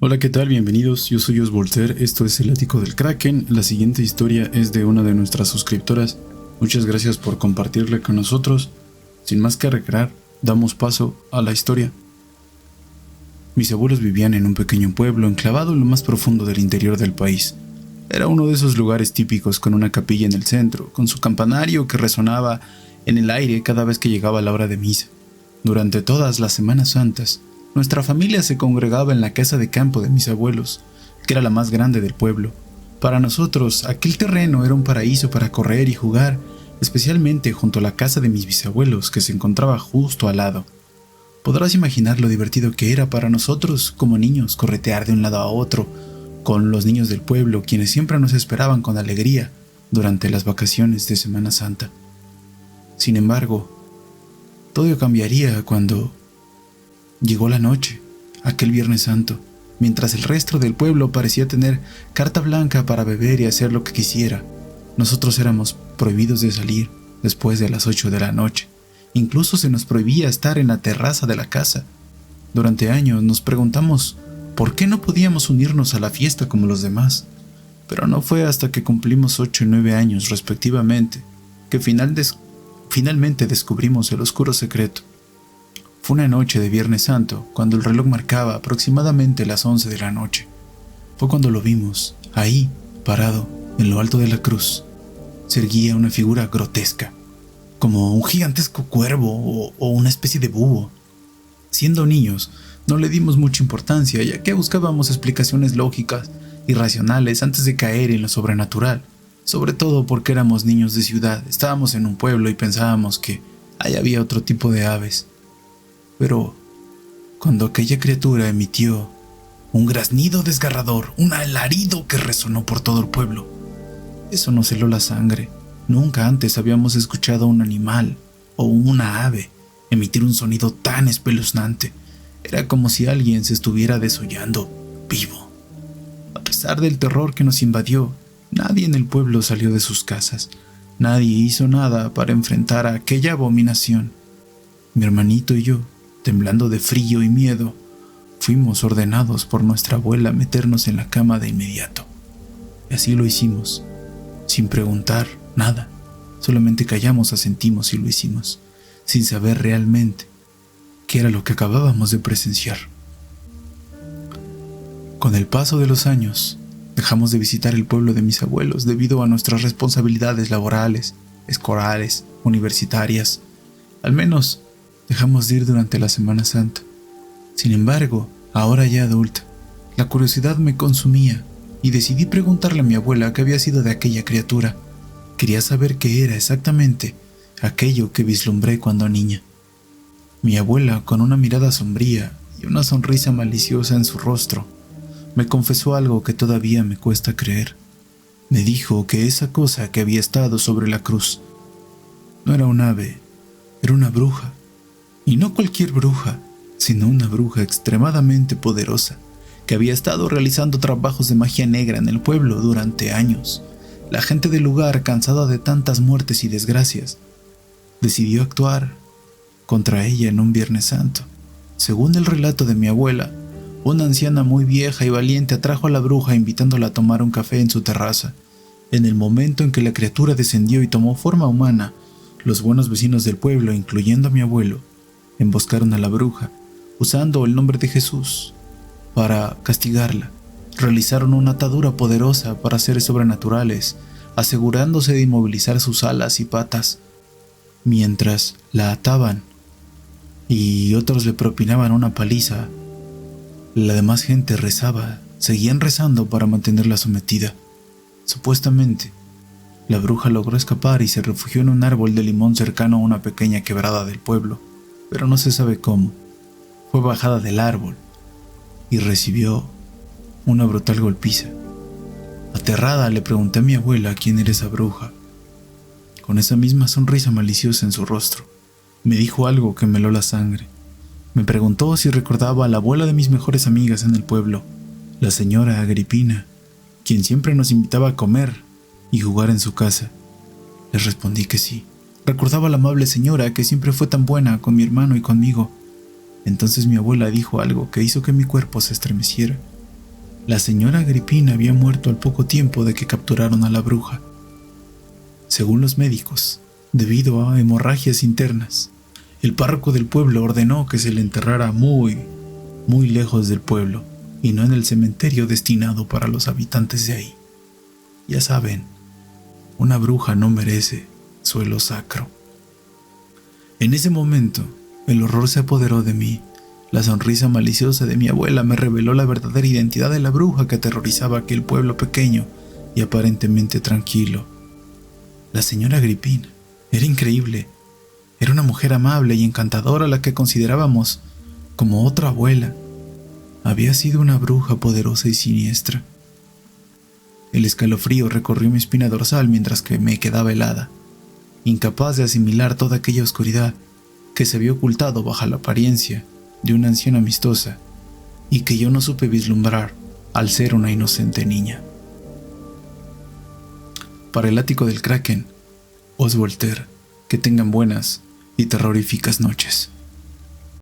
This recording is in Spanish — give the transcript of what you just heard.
Hola, ¿qué tal? Bienvenidos, yo soy Os Voltaire, esto es El Ático del Kraken. La siguiente historia es de una de nuestras suscriptoras. Muchas gracias por compartirla con nosotros. Sin más que agregar, damos paso a la historia. Mis abuelos vivían en un pequeño pueblo enclavado en lo más profundo del interior del país. Era uno de esos lugares típicos con una capilla en el centro, con su campanario que resonaba en el aire cada vez que llegaba la hora de misa. Durante todas las Semanas Santas, nuestra familia se congregaba en la casa de campo de mis abuelos, que era la más grande del pueblo. Para nosotros, aquel terreno era un paraíso para correr y jugar, especialmente junto a la casa de mis bisabuelos, que se encontraba justo al lado. Podrás imaginar lo divertido que era para nosotros, como niños, corretear de un lado a otro, con los niños del pueblo, quienes siempre nos esperaban con alegría durante las vacaciones de Semana Santa. Sin embargo, todo cambiaría cuando llegó la noche, aquel Viernes Santo, mientras el resto del pueblo parecía tener carta blanca para beber y hacer lo que quisiera. Nosotros éramos prohibidos de salir después de las 8 de la noche. Incluso se nos prohibía estar en la terraza de la casa. Durante años nos preguntamos por qué no podíamos unirnos a la fiesta como los demás. Pero no fue hasta que cumplimos 8 y 9 años respectivamente que finalmente descubrimos el oscuro secreto. Fue una noche de Viernes Santo, cuando el reloj marcaba aproximadamente las 11 de la noche. Fue cuando lo vimos, ahí, parado, en lo alto de la cruz. Se erguía una figura grotesca, como un gigantesco cuervo o una especie de búho. Siendo niños, no le dimos mucha importancia, ya que buscábamos explicaciones lógicas y racionales antes de caer en lo sobrenatural. Sobre todo porque éramos niños de ciudad, estábamos en un pueblo y pensábamos que ahí había otro tipo de aves. Pero cuando aquella criatura emitió un graznido desgarrador, un alarido que resonó por todo el pueblo, eso nos heló la sangre. Nunca antes habíamos escuchado a un animal o una ave emitir un sonido tan espeluznante. Era como si alguien se estuviera desollando vivo. A pesar del terror que nos invadió, nadie en el pueblo salió de sus casas. Nadie hizo nada para enfrentar a aquella abominación. Mi hermanito y yo, temblando de frío y miedo, fuimos ordenados por nuestra abuela a meternos en la cama de inmediato. Y así lo hicimos, sin preguntar nada. Solamente callamos, asentimos y lo hicimos, sin saber realmente qué era lo que acabábamos de presenciar. Con el paso de los años, dejamos de visitar el pueblo de mis abuelos debido a nuestras responsabilidades laborales, escolares, universitarias. Al menos dejamos de ir durante la Semana Santa. Sin embargo, ahora ya adulta, la curiosidad me consumía y decidí preguntarle a mi abuela qué había sido de aquella criatura. Quería saber qué era exactamente aquello que vislumbré cuando niña. Mi abuela, con una mirada sombría y una sonrisa maliciosa en su rostro, me confesó algo que todavía me cuesta creer. Me dijo que esa cosa que había estado sobre la cruz no era un ave, era una bruja. Y no cualquier bruja, sino una bruja extremadamente poderosa, que había estado realizando trabajos de magia negra en el pueblo durante años. La gente del lugar, cansada de tantas muertes y desgracias, decidió actuar contra ella en un Viernes Santo. Según el relato de mi abuela, una anciana muy vieja y valiente atrajo a la bruja invitándola a tomar un café en su terraza. En el momento en que la criatura descendió y tomó forma humana, los buenos vecinos del pueblo, incluyendo a mi abuelo, emboscaron a la bruja, usando el nombre de Jesús para castigarla. Realizaron una atadura poderosa para seres sobrenaturales, asegurándose de inmovilizar sus alas y patas. Mientras la ataban y otros le propinaban una paliza, la demás gente rezaba, seguían rezando para mantenerla sometida. Supuestamente, la bruja logró escapar y se refugió en un árbol de limón cercano a una pequeña quebrada del pueblo, pero no se sabe cómo. Fue bajada del árbol y recibió una brutal golpiza. Aterrada, le pregunté a mi abuela quién era esa bruja. Con esa misma sonrisa maliciosa en su rostro, me dijo algo que me heló la sangre. Me preguntó si recordaba a la abuela de mis mejores amigas en el pueblo, la señora Agripina, quien siempre nos invitaba a comer y jugar en su casa. Le respondí que sí. Recordaba a la amable señora que siempre fue tan buena con mi hermano y conmigo. Entonces mi abuela dijo algo que hizo que mi cuerpo se estremeciera. La señora Agripina había muerto al poco tiempo de que capturaron a la bruja. Según los médicos, debido a hemorragias internas, el párroco del pueblo ordenó que se le enterrara muy lejos del pueblo y no en el cementerio destinado para los habitantes de ahí. Ya saben, una bruja no merece suelo sacro. En ese momento, el horror se apoderó de mí. La sonrisa maliciosa de mi abuela me reveló la verdadera identidad de la bruja que aterrorizaba aquel pueblo pequeño y aparentemente tranquilo. La señora Agripina era increíble. Era una mujer amable y encantadora a la que considerábamos como otra abuela. Había sido una bruja poderosa y siniestra. El escalofrío recorrió mi espina dorsal mientras que me quedaba helada, incapaz de asimilar toda aquella oscuridad que se había ocultado bajo la apariencia de una anciana amistosa y que yo no supe vislumbrar al ser una inocente niña. Para el ático del Kraken, Os Voltaire, que tengan buenas y terroríficas noches.